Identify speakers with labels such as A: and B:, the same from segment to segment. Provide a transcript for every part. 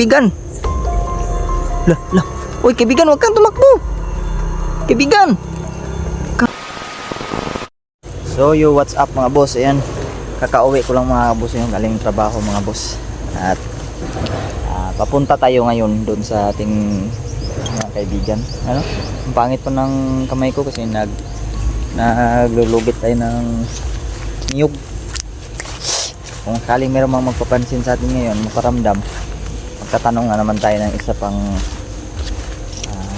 A: Kaibigan. Lah. Uy, kaibigan, huwag kang tumakbo. Kaibigan. So, what's up mga boss? Ayan, kakauwi ko lang mga boss yung galing trabaho mga boss. At papunta tayo ngayon doon sa ating mga kaibigan. Ano? Ang pangit pa ng kamay ko kasi naglulugit tayo ng niyog. Kung sakaling meron mga magpapansin sa atin ngayon, maparamdam, magtatanong na naman tayo ng isa pang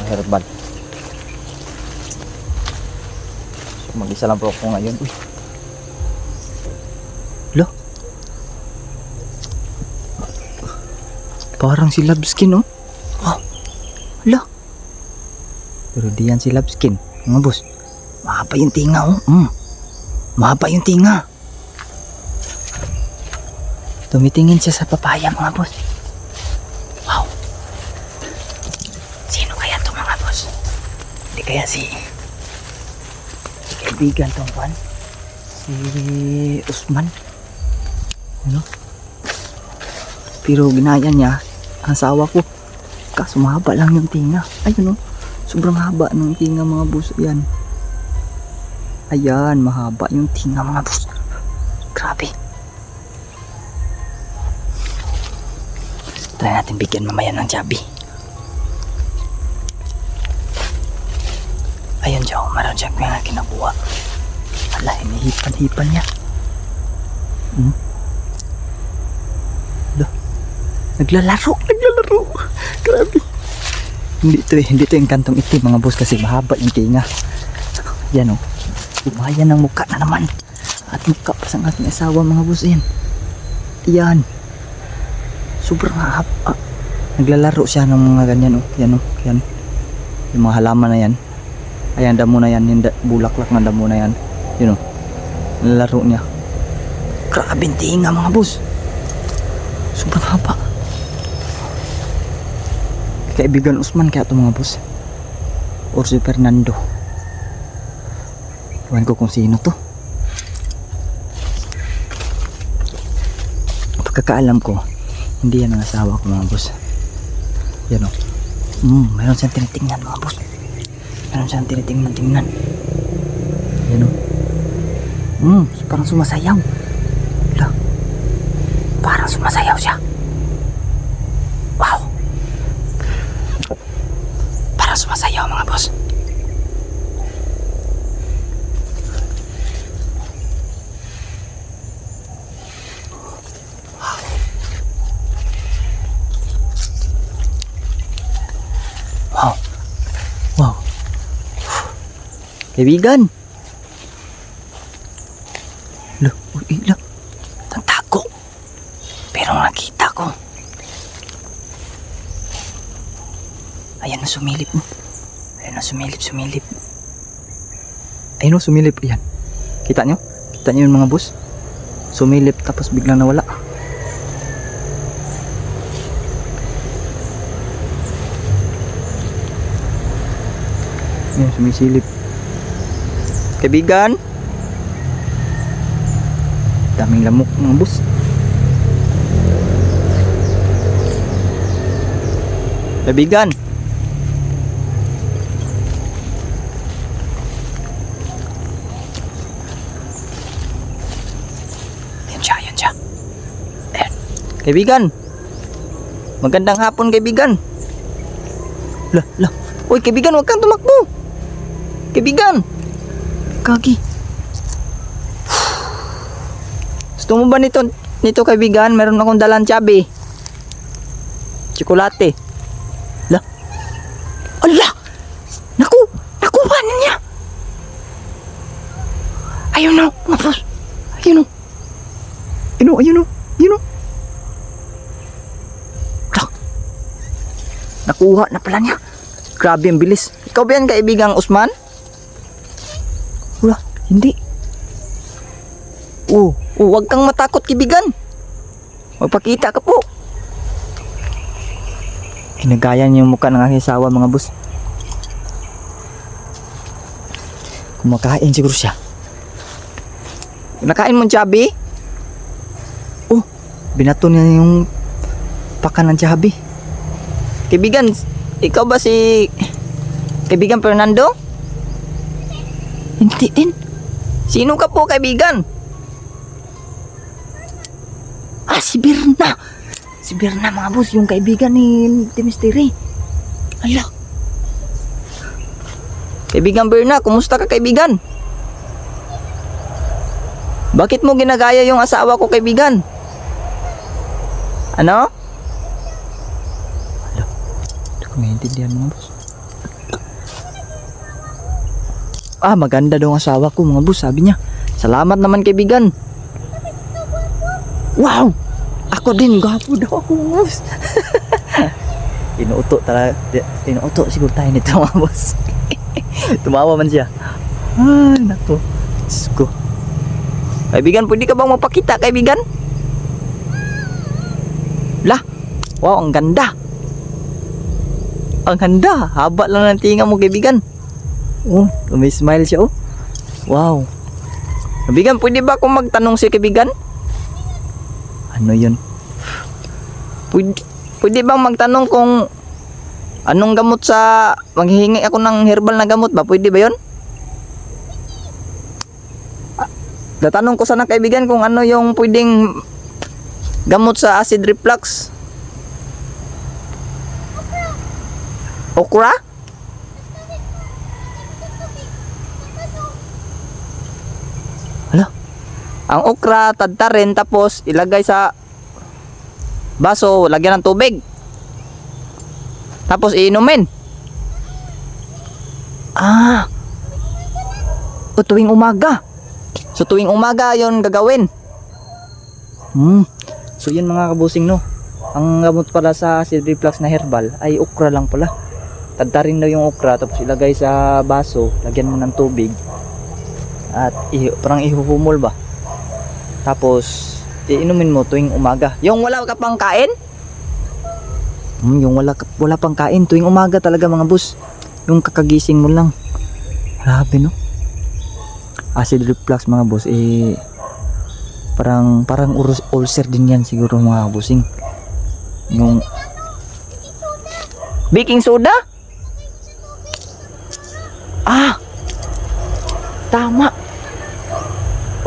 A: herbal. So, mag-isa lang po ako ngayon. Uy. Lo. Parang si Lobskin, oh. Oh. Lo. Pero di yan si Lobskin, mga boss. Mahaba yung tinga, oh. Mahaba yung tinga. Tumitingin siya sa papaya, mga boss. Wow. Sino kaya to mga boss? Hindi kaya si kaibigan tong pan? Si Usman? Ano? Pero ginaya niya ang asawa ko. Kaso mahaba lang yung tinga. Ayun, oh. Sobrang haba ng tinga mga boss. Ayan, mahaba yung tinga mga boss. Grabe. Try natin bigyan mamaya ng Chubby. Ayun siya, meron siya nga kinakuha. Wala, hinihipan-hipan niya. Naglalaro. Grabe. Hindi to yung kantong itim mga boss kasi mahaba yung tinga. Yan, oh. Umaya ng mukha na naman. At mukha pa sa ating asawa mga boss. Yan. Sobrang haba. Naglalaro siya ng mga ganyan, oh. Yan, oh. Yan. Yung mga halaman na yan. Ayan, damo na yan. Yung bulaklak na damo na yan. Yun, oh. Naglalaro niya. Grabe yung tinga mga boss. Sobrang haba. Kaibigan Usman kaya ito mga boss. Or si Fernando. Iwan ko kung sino to. Pagkakaalam ko, hindi yan ang asawa ko mga boss. Yan, o. Mayroon siyang tinitingnan mga boss. Mayroon siyang tinitingnan. Yan, o. Parang sumasayaw. Wala. Parang sumasayaw siya. Wow. Parang sumasayaw mga boss. Wow. Kaibigan. Uy, tatago. Pero nakita ko. Ayan na sumilip. Ayan na sumilip. Ayun o, sumilip. Ayan. Kita nyo? Kita nyo yung mga boss? Sumilip tapos biglang nawala. Ayan, sumisilip. Kaibigan. Daming lamok mga boss. Kaibigan. Ayan siya. Ayan. Kaibigan. Magandang hapon kaibigan. Lah. Uy kaibigan, huwag kang tumakbo. Kaibigan. Kagi. Gusto mo ba nito kaibigan? Meron akong dalang Chubby. Tsokolate. Lah. Ala! Nakuha na niya. Ayun na, mga boss. Ayun o. Lah. Nakuha na pala niya. Grabe ang bilis. Ikaw ba yan kaibigang Usman? Wala, hindi. Huwag kang matakot kaibigan. Magpakita ka po. Ginagaya niya yung mukha ng aking asawa mga boss. Kumakain siguro siya. Nakain mo Chubby? Binato niya yung pakan ng Chubby. Kaibigan, ikaw ba si kaibigan Fernando? Hindi din. Sino ka po, kaibigan? Si Berna. Si Berna, mga boss, yung kaibigan ni Mystery. Ala. Kaibigan Berna, kumusta ka, kaibigan? Bakit mo ginagaya yung asawa ko, kaibigan? Ano? Ala. Hindi ko maintindihan, mga boss. Maganda daw ang asawa ko, mga boss, sabi niya. Salamat naman, kaibigan. Wow! Ako din, gwapo daw ako, mga boss. Inuuto talaga. Inuuto siguro tayo nito, mga boss. Tumawa man siya. Nako. Diyos ko. Kaibigan, pwede ka bang mapakita, kaibigan? Lah. Wow, ang ganda. Ang ganda. Haba lang ng tinga mo, kaibigan. May smile siya, oh. Wow. Kaibigan, pwede ba akong magtanong si kaibigan? Ano yun? Pwede bang magtanong kung anong gamot sa... Maghihingi ako ng herbal na gamot ba? Pwede ba yun? Tatanong ko sana, kaibigan, kung ano yung pwedeng gamot sa acid reflux. Okra? Hala. Ang okra, tadtarin, tapos ilagay sa baso, lagyan ng tubig. Tapos iinumin. Tuwing umaga. So tuwing umaga yon gagawin. So yun, mga kabusing, no. Ang gamot pala sa acid reflux na herbal ay okra lang pala. Tadtarin daw yung okra, tapos ilagay sa baso, lagyan mo ng tubig. At parang ihuhumol ba. Tapos iinumin mo tuwing umaga. Yung wala ka pang kain? Yung wala pang kain tuwing umaga talaga, mga boss. Yung kakagising mo lang. Grabe, no. Acid reflux, mga boss, parang ulcer din yan siguro, mga bossing. Yung baking soda? Tama.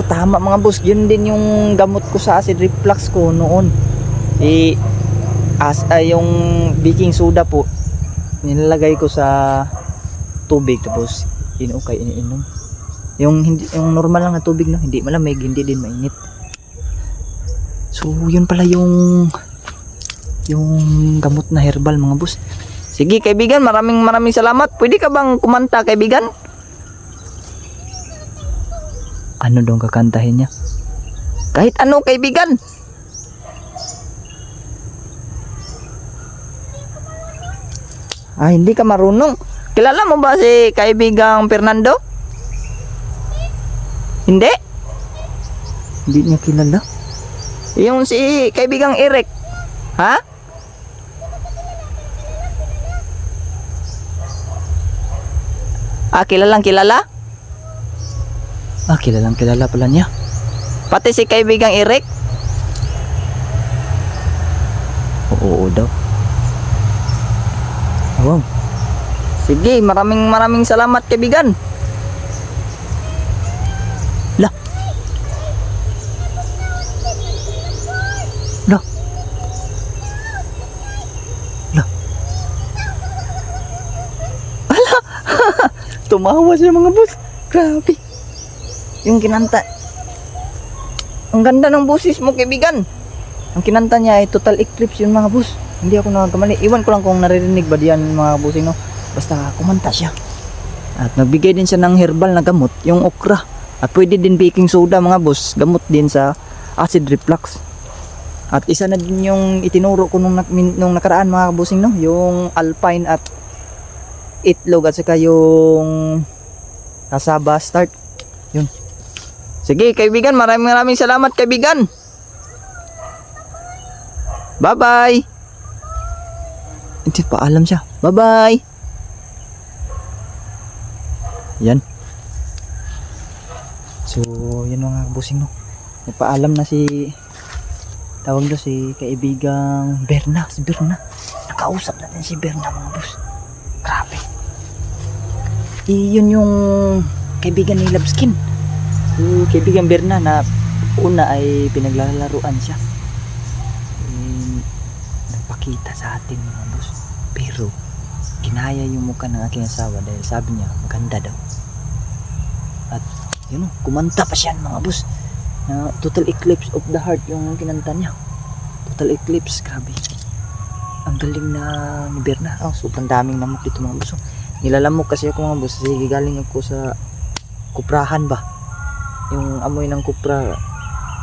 A: Tama, mga boss. Yun din yung gamot ko sa acid reflux ko noon. Yung baking soda po, nilalagay ko sa tubig, tapos iniinom. Yung normal lang na tubig, no, hindi malamig, hindi din mainit. So yun pala yung gamot na herbal, mga boss. Sige, kaibigan, maraming salamat. Pwede ka bang kumanta, kaibigan? Ano dong kakantahin niya? Kahit ano, kaibigan. Hindi ka marunong. Kilala mo ba si kaibigang Fernando? Hindi? Hindi niya kilala. Yung si kaibigang Eric. Ha? Kilalang kilala? Kilalang kilala pala niya. Pati si kaibigang Eric? Oo daw. Wow. Sige, maraming salamat, kaibigan. Lah. Ala. Tumawa siya, mga boss. Grabe. Yung kinanta. Ang ganda ng boses mo, kaibigan. Ang kinanta niya ay Total Eclipse, yun, mga boss. Hindi ako nagkamali. Iwan ko lang kung naririnig ba diyan, mga bossing, no. Basta kumanta siya. At nagbigay din siya ng herbal na gamot, yung okra. At pwede din baking soda, mga boss. Gamot din sa acid reflux. At isa na din yung itinuro ko nung nakaraan, mga bossing, no. Yung alpine at itlog, at saka yung kasaba start. Yun. Sige, kaibigan, maraming salamat, kaibigan. Bye-bye. Hindi pa alam siya. Bye-bye. Yan. So, yun mga bossing, no. Nagpaalam na si tawag do si kaibigang Berna. Si Berna. nakausap natin si Berna mga boss. Grabe. Yun yung kaibigan ni Labskin. Yung kaibigan Berna na una ay pinaglalaruan siya. Nagpakita sa atin mga boss. Pero ginaya yung mukha ng aking asawa dahil sabi niya maganda daw. At yun o, kumanta pa siya mga boss. Na Total Eclipse of the Heart yung kinanta niya. Total Eclipse, grabe. Ang galing na ni Berna. Sobrang daming lamok dito mga boss. Nilalamok kasi ako mga boss. Kasi galing ako sa kuprahan ba. Yung amoy ng kupra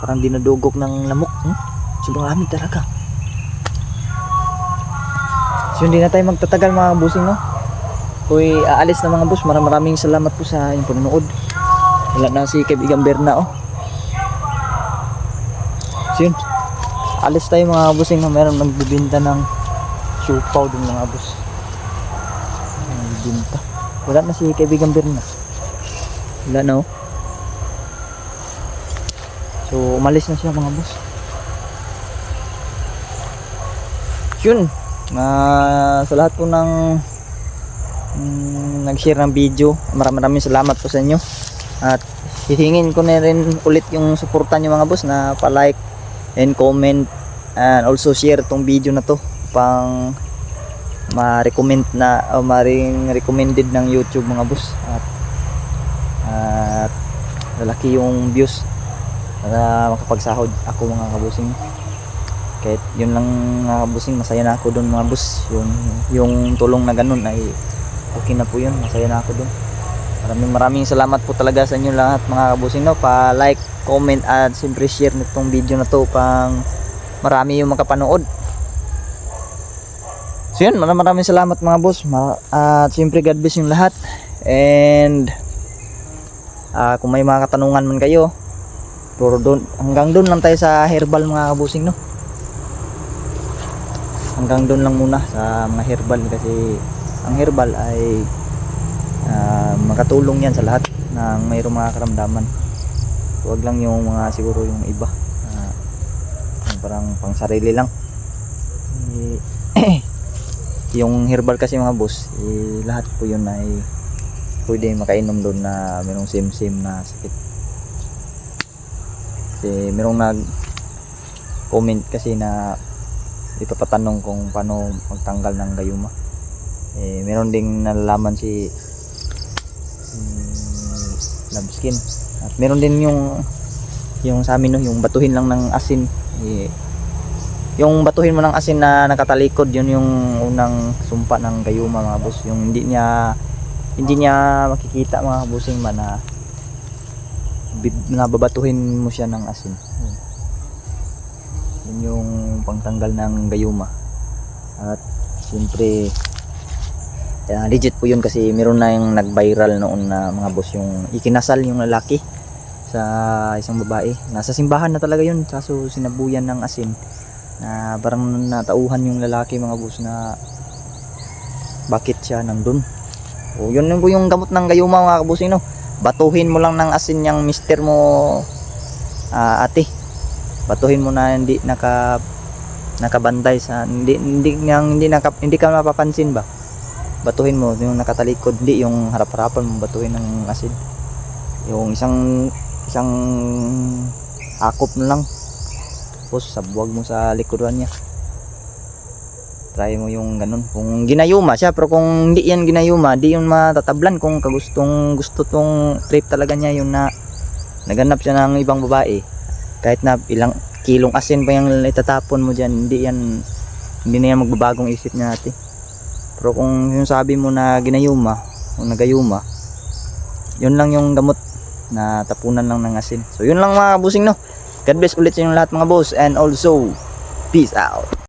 A: parang dinadugok ng lamok. Sobrang dami talaga. So hindi na tayo magtatagal mga bossing no. Ko'y aalis na mga boss. Maraming salamat po sa inyong panonood. Wala na si kaibigan Berna So yun, alis tayo mga bossing no. Meron nagbibinta ng siupaw dun mga boss. Nagbibinta. Wala na si kaibigan Berna. Wala na So umalis na siya mga boss. Yun, sa lahat po ng nag-share ng video, maraming salamat po sa inyo. At hihingin ko na rin ulit yung suporta nyo mga boss na pa-like and comment and also share tong video na to pang ma-recommend na o maring recommended ng YouTube mga boss. At lalaki yung views para makapagsahod ako mga kabusing. Kahit yun lang mga kabusing, masaya na ako doon mga boss. Yung tulong na ganun ay okay na po yun, masaya na ako doon. Maraming salamat po talaga sa inyo lahat mga kabusing no. Pa-like, comment at siyempre share nitong video na to pang marami yung makapanood. So yun, maraming salamat mga boss. At siyempre God bless yung lahat. And kung may mga katanungan man kayo, puro doon, hanggang doon lang tayo sa herbal mga kabusing no. Hanggang doon lang muna sa mga herbal kasi ang herbal ay makatulong yan sa lahat ng mayroong mga karamdaman. Huwag lang yung mga siguro yung iba parang pang sarili lang. Yung herbal kasi mga boss, lahat po yun ay pwede makainom doon na mayroong same na sakit. Kasi mayroong nag comment kasi na ipapatanong kung paano magtanggal ng gayuma. Meron ding nalalaman si Labskin. At meron din yung sa amin no, yung batuhin lang ng asin. Yung batuhin mo ng asin na nakatalikod, yun yung unang sumpa ng gayuma mga boss. Yung hindi niya makikita mga bossing man na babatuhin mo siya ng asin. Yun yung pangtanggal ng gayuma. At siyempre legit po yun kasi meron na yung nag-viral noon na mga boss, yung ikinasal yung lalaki sa isang babae. Nasa simbahan na talaga yun, kaso sinabuyan ng asin na parang natauhan yung lalaki mga boss na bakit siya nandun. Yun po yung gamot ng gayuma mga kabusing no. Batuhin mo lang ng asin yung mister mo ate. Batuhin mo na hindi nakabantay sa hindi ka mapapansin ba. Batuhin mo yung nakatalikod, hindi yung harap-harapan mo batuhin ng asin. Yung isang akop na lang. Tapos sabuwag mo sa likuran niya. Try mo yung ganun. Kung ginayuma siya, pero kung hindi yan ginayuma, di yun matatablan. Kung gusto tong trip talaga niya, yung na naganap siya ng ibang babae. Kahit na ilang kilong asin pa yung itatapon mo dyan, hindi na yan magbabagong isip niya natin. Pero kung yung sabi mo na ginayuma o nagayuma, yun lang yung gamot na tapunan lang ng asin. So yun lang mga kabusing no. God bless ulit sa inyong lahat mga boss, and also peace out.